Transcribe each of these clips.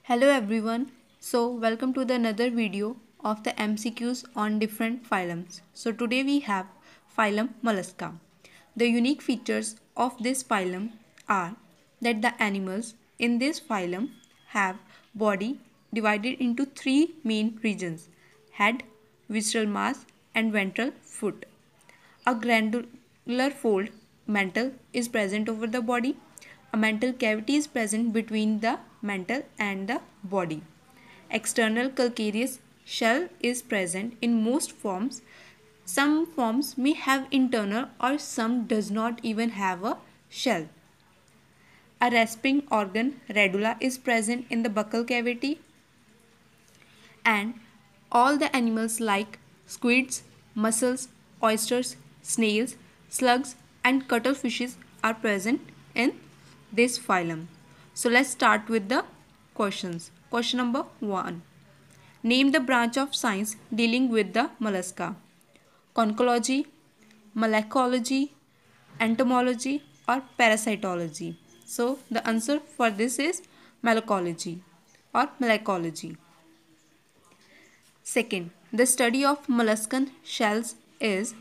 Hello everyone. Welcome to the another video of the MCQs on different phylums. Today we have phylum Mollusca. The unique features of this phylum are that the animals in this phylum have body divided into three main regions: head, visceral mass and ventral foot. A granular fold mantle is present over the body. A mantle cavity is present between the mantle and the body. External calcareous shell is present in most forms. Some forms may have internal or some does not even have a shell. A rasping organ radula is present in the buccal cavity, and all the animals like squids, mussels, oysters, snails, slugs and cuttlefishes are present in this phylum. So let's start with the questions. Question number 1. Name the branch of science dealing with the mollusca. Conchology, malacology, entomology or parasitology. So the answer for this is malacology or malacology. Second, the study of molluscan shells is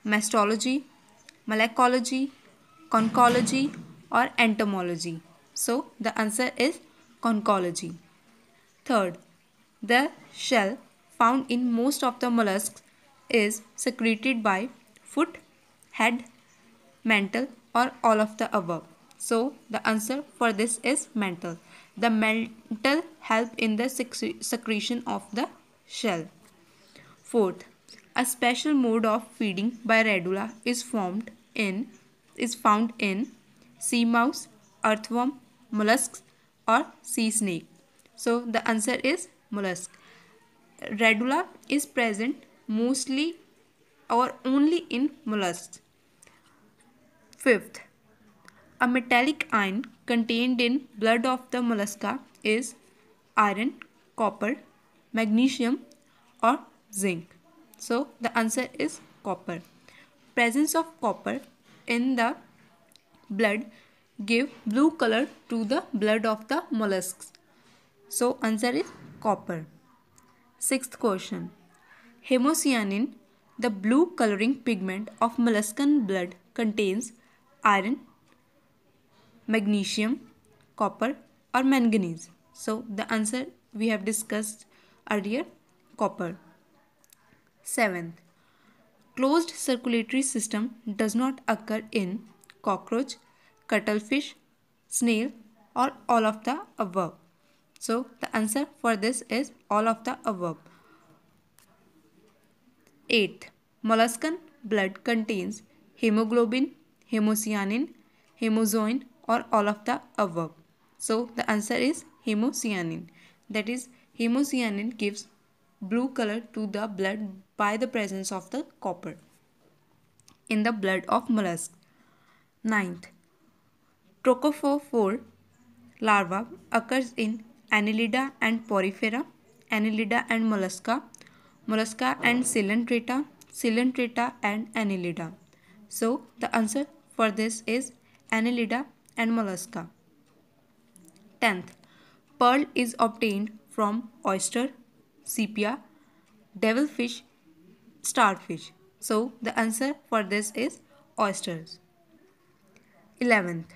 mastology, malacology, conchology or entomology. So the answer is conchology. Third, the shell found in most of the mollusks is secreted by foot, head, mantle or all of the above. So the answer for this is mantle. The mantle help in the secretion of the shell. Fourth, a special mode of feeding by radula is found in sea mouse, earthworm, mollusks or sea snake. So the answer is mollusk. Radula is present mostly or only in mollusks. Fifth, a metallic ion contained in blood of the mollusca is iron, copper, magnesium or zinc. So the answer is copper. Presence of copper in the blood give blue color to the blood of the mollusks. So answer is copper. Sixth question. Hemocyanin, the blue coloring pigment of molluscan blood, contains iron, magnesium, copper or manganese. So the answer we have discussed earlier, copper. Seventh, closed circulatory system does not occur in cockroach, cuttlefish, snail or all of the above. So the answer for this is all of the above. Eighth, molluscan blood contains hemoglobin, hemocyanin, hemozoin or all of the above. So the answer is hemocyanin. That is, hemocyanin gives blue color to the blood by the presence of the copper in the blood of mollusk. Ninth, trophophore larva occurs in Annelida and Porifera, Annelida and Mollusca, Mollusca and Coelenterata, Coelenterata and Annelida. So the answer for this is Annelida and Mollusca. 10th, pearl is obtained from oyster, sepia, devilfish, starfish. So the answer for this is oysters. 11th,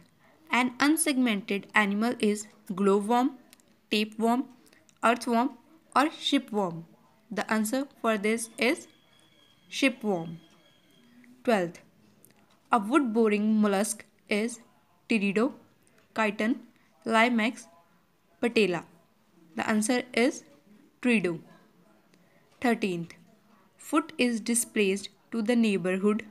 an unsegmented animal is glowworm, tapeworm, earthworm or shipworm. The answer for this is shipworm. 12th, a wood-boring mollusk is Pterido, chiton, Limax, patella. The answer is Pterido. 13th, foot is displaced to the neighborhood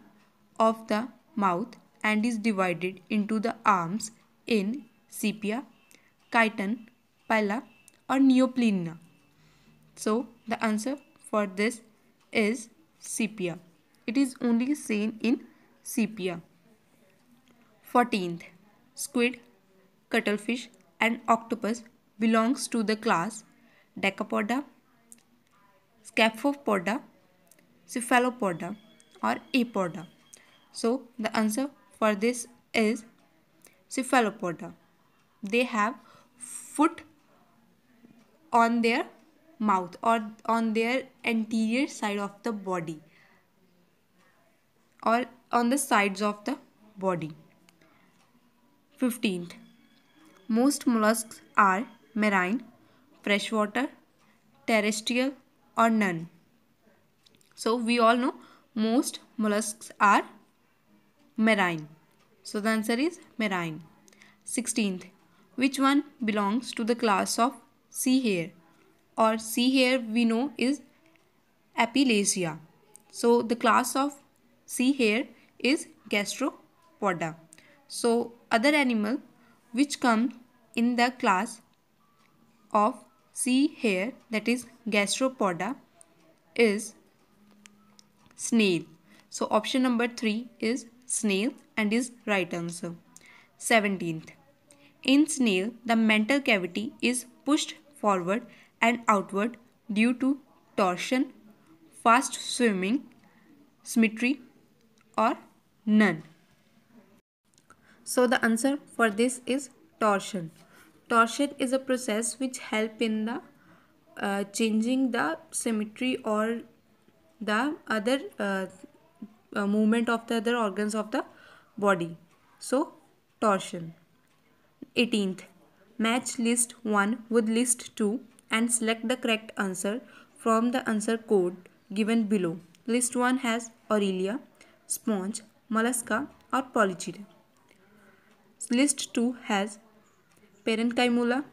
of the mouth and is divided into the arms in sepia, chiton, pila or neoplenia. So the answer for this is sepia. It is only seen in sepia. 14th, squid, cuttlefish and octopus belongs to the class Decapoda, Scaphopoda, Cephalopoda or Apoda. So the answer for this is Cephalopoda. They have foot on their mouth or on their anterior side of the body or on the sides of the body. 15th, most mollusks are marine, freshwater, terrestrial or none. So we all know most mollusks are marine. So the answer is marine. 16th, which one belongs to the class of sea hare? Or sea hare we know is Apilacia. So the class of sea hare is Gastropoda. So other animal which come in the class of sea hare, that is Gastropoda, is snail. So option number 3 is snail and is right answer. 17th, in snail the mental cavity is pushed forward and outward due to torsion, fast swimming, symmetry or none. So the answer for this is torsion. Torsion is a process which help in the changing the symmetry or the other movement of the other organs of the body. So torsion. 18th, match list 1 with list 2 and select the correct answer from the answer code given below. List 1 has Aurelia, sponge, mollusca or polychaeta. List 2 has Parenchyma,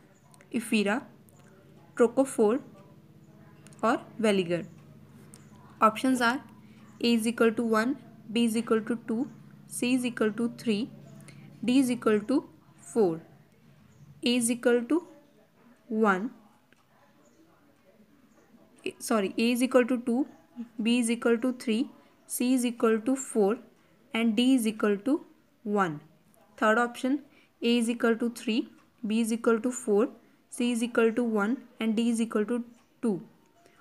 Ephira, Trochophore or Veliger. Options are A is equal to 1, B is equal to 2, C is equal to 3, D is equal to 4. A is equal to 1, A is equal to 2, B is equal to 3, C is equal to 4 and D is equal to 1. Third option, A is equal to 3, B is equal to 4, C is equal to 1 and D is equal to 2.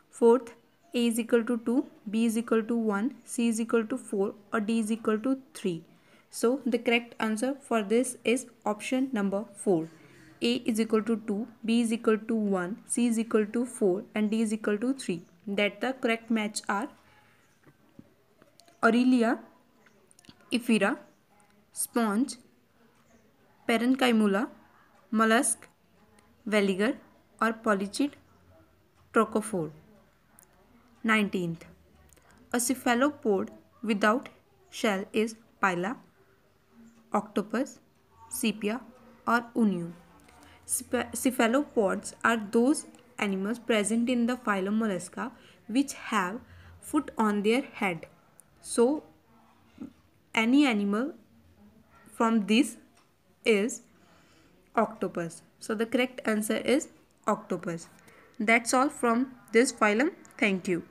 Fourth, A is equal to 2, B is equal to 1, C is equal to 4 or D is equal to 3. So the correct answer for this is option number 4. A is equal to 2, B is equal to 1, C is equal to 4 and D is equal to 3. That the correct match are Aurelia, Ephira, sponge, Parenchyma, mollusk, Veliger or polychaeta, Trochophore. 19th, a cephalopod without shell is Pila, octopus, sepia or unu. Cephalopods are those animals present in the phylum Mollusca which have foot on their head. So any animal from this is octopus. So the correct answer is octopus. That's all from this phylum. Thank you.